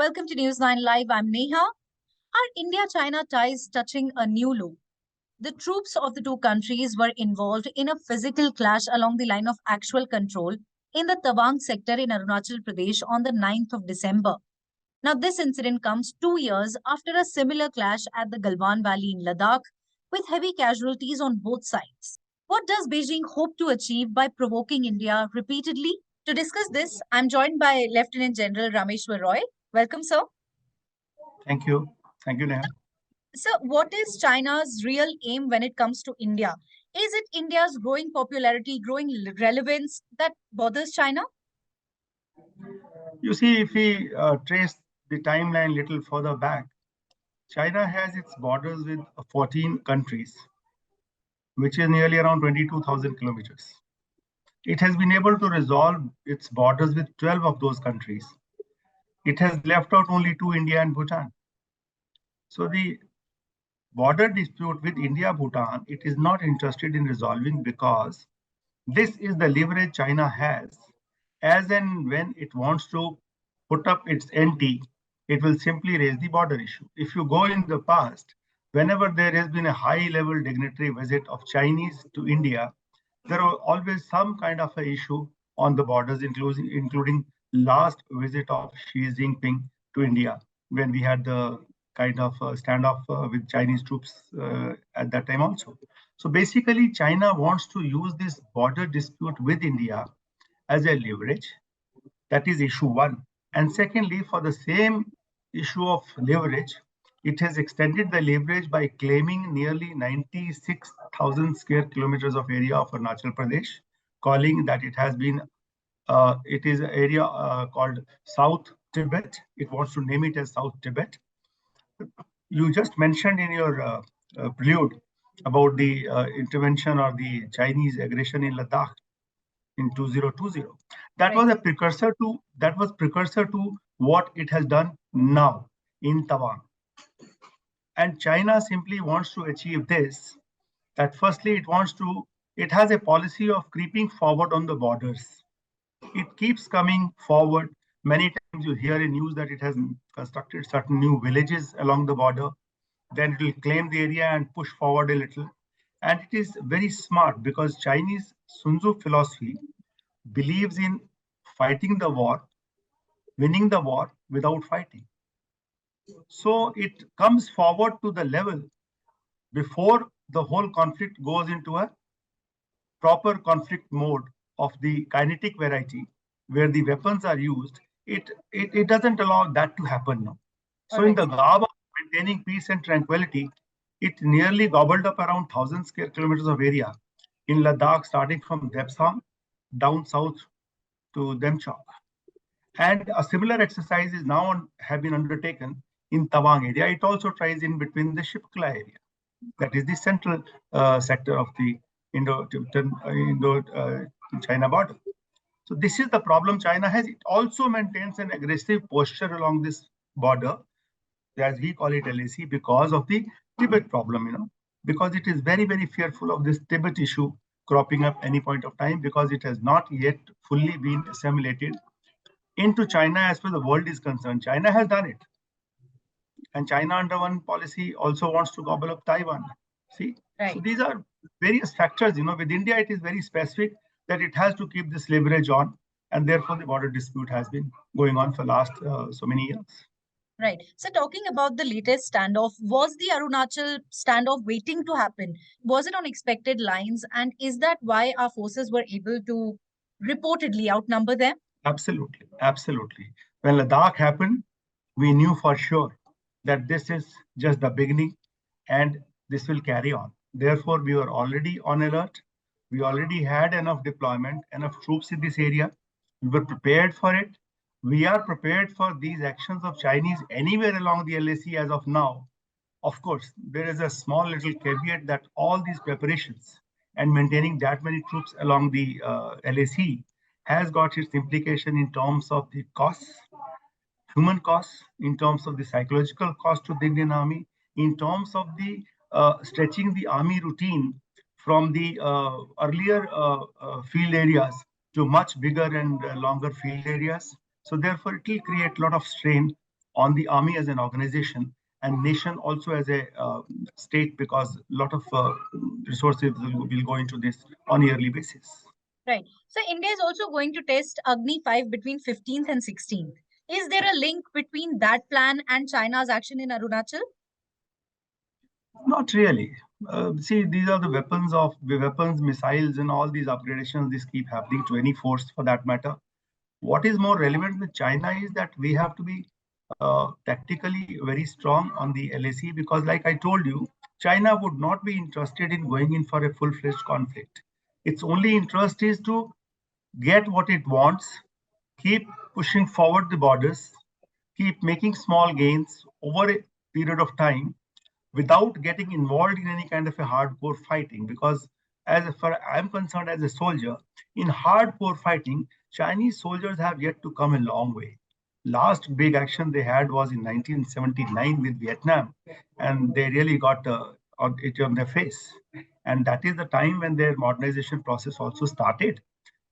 Welcome to News 9 Live. I'm Neha. Are India-China ties touching a new low? The troops of the two countries were involved in a physical clash along the line of actual control in the Tawang sector in Arunachal Pradesh on the 9th of December. Now, this incident comes 2 years after a similar clash at the Galwan Valley in Ladakh, with heavy casualties on both sides. What does Beijing hope to achieve by provoking India repeatedly? To discuss this, I'm joined by Lieutenant General Rameshwar Roy. Welcome, sir. Thank you. Thank you, Neha. So, what is China's real aim when it comes to India? Is it India's growing popularity, growing relevance that bothers China? You see, if we trace the timeline a little further back, China has its borders with 14 countries, which is nearly around 22,000 kilometers. It has been able to resolve its borders with 12 of those countries. It has left out only two, India and Bhutan. So the border dispute with India, Bhutan, it is not interested in resolving because this is the leverage China has. As and when it wants to put up its NT, it will simply raise the border issue. If you go in the past, whenever there has been a high-level dignitary visit of Chinese to India, there was always some kind of an issue on the borders, including last visit of Xi Jinping to India, when we had the kind of standoff with Chinese troops at that time also. So basically, China wants to use this border dispute with India as a leverage. That is issue one. And secondly, for the same issue of leverage, it has extended the leverage by claiming nearly 96,000 square kilometers of area of Arunachal Pradesh, calling that it has been, it is an area called South Tibet. It wants to name it as South Tibet. You just mentioned in your prelude about the intervention or the Chinese aggression in Ladakh in 2020. That was a precursor to what it has done now in Tawang. And China simply wants to achieve this, that firstly it has a policy of creeping forward on the borders. It keeps coming forward. Many times you hear in news that it has constructed certain new villages along the border. Then it will claim the area and push forward a little. And it is very smart because Chinese Sun Tzu philosophy believes in fighting the war, winning the war without fighting. So it comes forward to the level before the whole conflict goes into a proper conflict mode of the kinetic variety, where the weapons are used. It doesn't allow that to happen now. So in the garb of maintaining peace and tranquility, it nearly gobbled up around 1,000 square kilometers of area in Ladakh, starting from Depsang down south to Demchok. And a similar exercise is now have been undertaken in Tawang area. It also tries in between the Shipkla area. That is the central sector of the Indo-China border. So this is the problem China has. It also maintains an aggressive posture along this border, as we call it LAC, because of the Tibet problem, because it is very, very fearful of this Tibet issue cropping up any point of time, because it has not yet fully been assimilated into China as far as the world is concerned. China has done it. And China under one policy also wants to gobble up Taiwan. See? Right. So these are various factors, with India, it is very specific that it has to keep this leverage on. And therefore, the border dispute has been going on for last so many years. Right. So talking about the latest standoff, was the Arunachal standoff waiting to happen? Was it on expected lines? And is that why our forces were able to reportedly outnumber them? Absolutely. Absolutely. When Ladakh happened, we knew for sure that this is just the beginning and this will carry on. Therefore, we were already on alert. We already had enough deployment, enough troops in this area. We were prepared for it. We are prepared for these actions of Chinese anywhere along the LAC as of now. Of course, there is a small little caveat that all these preparations and maintaining that many troops along the LAC has got its implication in terms of the costs, human costs, in terms of the psychological cost to the Indian Army, in terms of the stretching the army routine from the earlier field areas to much bigger and longer field areas. So therefore, it will create a lot of strain on the army as an organization and nation also as a state, because a lot of resources will go into this on a yearly basis. Right. So India is also going to test Agni 5 between 15th and 16th. Is there a link between that plan and China's action in Arunachal? Not really. See, these are the weapons, missiles, and all these upgradations. This keep happening to any force for that matter. What is more relevant with China is that we have to be tactically very strong on the LAC, because, like I told you, China would not be interested in going in for a full-fledged conflict. Its only interest is to get what it wants, keep pushing forward the borders, keep making small gains over a period of time without getting involved in any kind of a hardcore fighting. Because, as far I'm concerned, as a soldier, in hardcore fighting, Chinese soldiers have yet to come a long way. Last big action they had was in 1979 with Vietnam, and they really got it on their face. And that is the time when their modernization process also started.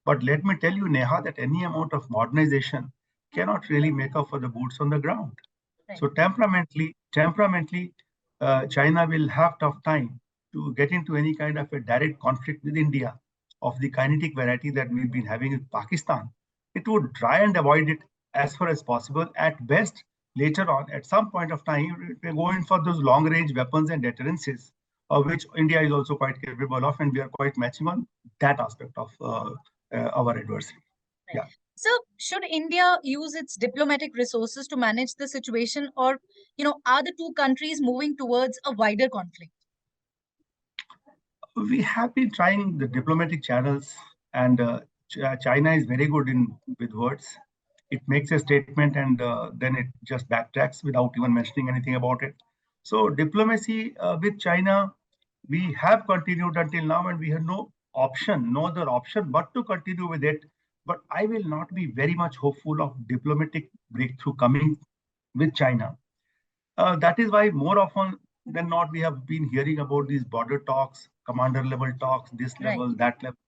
But let me tell you, Neha, that any amount of modernization cannot really make up for the boots on the ground. Right. So temperamentally, China will have tough time to get into any kind of a direct conflict with India of the kinetic variety that we've been having with Pakistan. It would try and avoid it as far as possible. At best, later on, at some point of time, it will go in for those long-range weapons and deterrences, of which India is also quite capable of, and we are quite matching on that aspect of our adversary. Right. Yeah. So, should India use its diplomatic resources to manage the situation, or are the two countries moving towards a wider conflict? We have been trying the diplomatic channels, and China is very good in with words. It makes a statement and then it just backtracks without even mentioning anything about it. So diplomacy with China, we have continued until now, and we have no other option but to continue with it. But I will not be very much hopeful of diplomatic breakthrough coming with China. That is why more often than not, we have been hearing about these border talks, commander level talks, this Right. level, that level.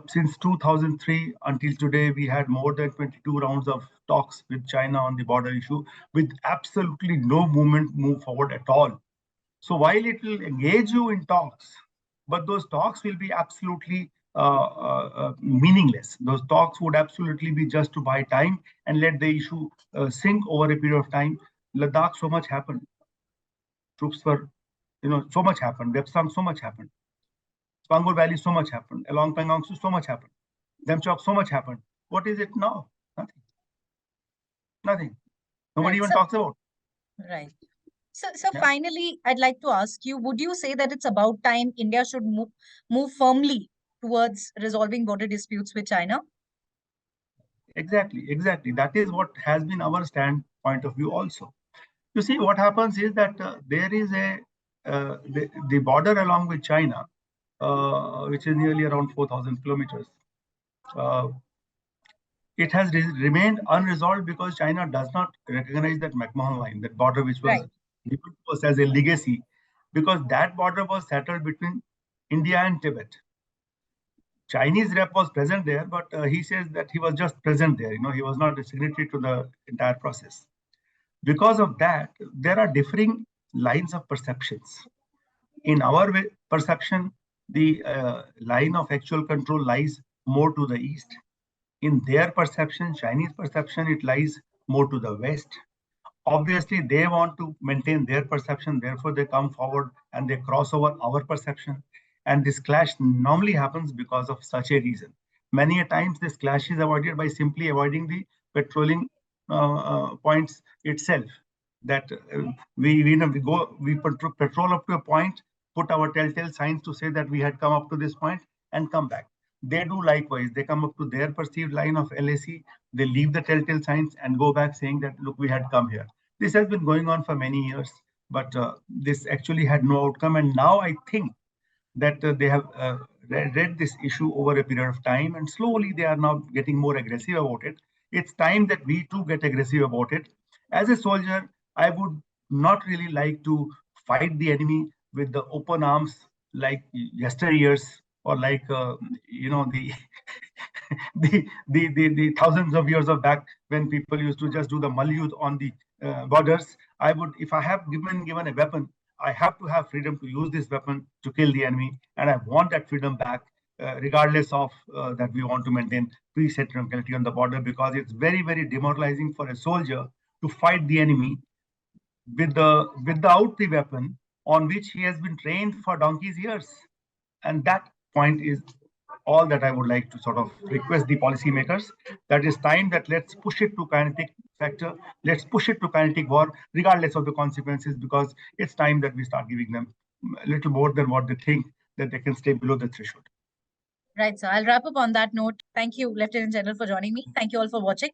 Since 2003 until today, we had more than 22 rounds of talks with China on the border issue, with absolutely no move forward at all. So while it will engage you in talks, but those talks will be absolutely meaningless. Those talks would absolutely be just to buy time and let the issue sink over a period of time. Ladakh, so much happened. Troops were, so much happened. Websam, so much happened. Spangor Valley, so much happened. Along Pangongsu, so much happened. Demchok, so much happened. What is it now? Nothing. Nothing. Nobody Right. even So, talks about. right. So Yeah, finally, I'd like to ask you, would you say that it's about time India should move firmly towards resolving border disputes with China? exactly, exactly. That is what has been our standpoint of view also. You see, what happens is that there is the border along with China, which is nearly around 4,000 kilometers. Uh, it has remained unresolved because China does not recognize that McMahon line, that border which was Right. given to us as a legacy, because that border was settled between India and Tibet. Chinese rep was present there, but he says that he was just present there. He was not a signatory to the entire process. Because of that, there are differing lines of perceptions. In our perception, the line of actual control lies more to the east. In their perception, Chinese perception, it lies more to the west. Obviously, they want to maintain their perception, therefore, they come forward and they cross over our perception. And this clash normally happens because of such a reason. Many a times, this clash is avoided by simply avoiding the patrolling points itself. That we patrol up to a point, put our telltale signs to say that we had come up to this point and come back. They do likewise. They come up to their perceived line of LAC, they leave the telltale signs and go back saying that, look, we had come here. This has been going on for many years, but this actually had no outcome. And now I think that they have read this issue over a period of time, and slowly they are now getting more aggressive about it. It's time that we too get aggressive about it. As a soldier, I would not really like to fight the enemy with the open arms like yesteryears, or like the the thousands of years of back when people used to just do the malyud on the borders. I would, if I have given a weapon, I have to have freedom to use this weapon to kill the enemy, and I want that freedom back, regardless of that we want to maintain peace and tranquility on the border, because it's very, very demoralizing for a soldier to fight the enemy without the weapon on which he has been trained for donkey's years. And that point is all that I would like to sort of request the policymakers. That is time that let's push it to kinetic factor. Let's push it to kinetic war, regardless of the consequences, because it's time that we start giving them a little more than what they think that they can stay below the threshold. Right, so I'll wrap up on that note. Thank you, Lieutenant General, for joining me. Thank you all for watching.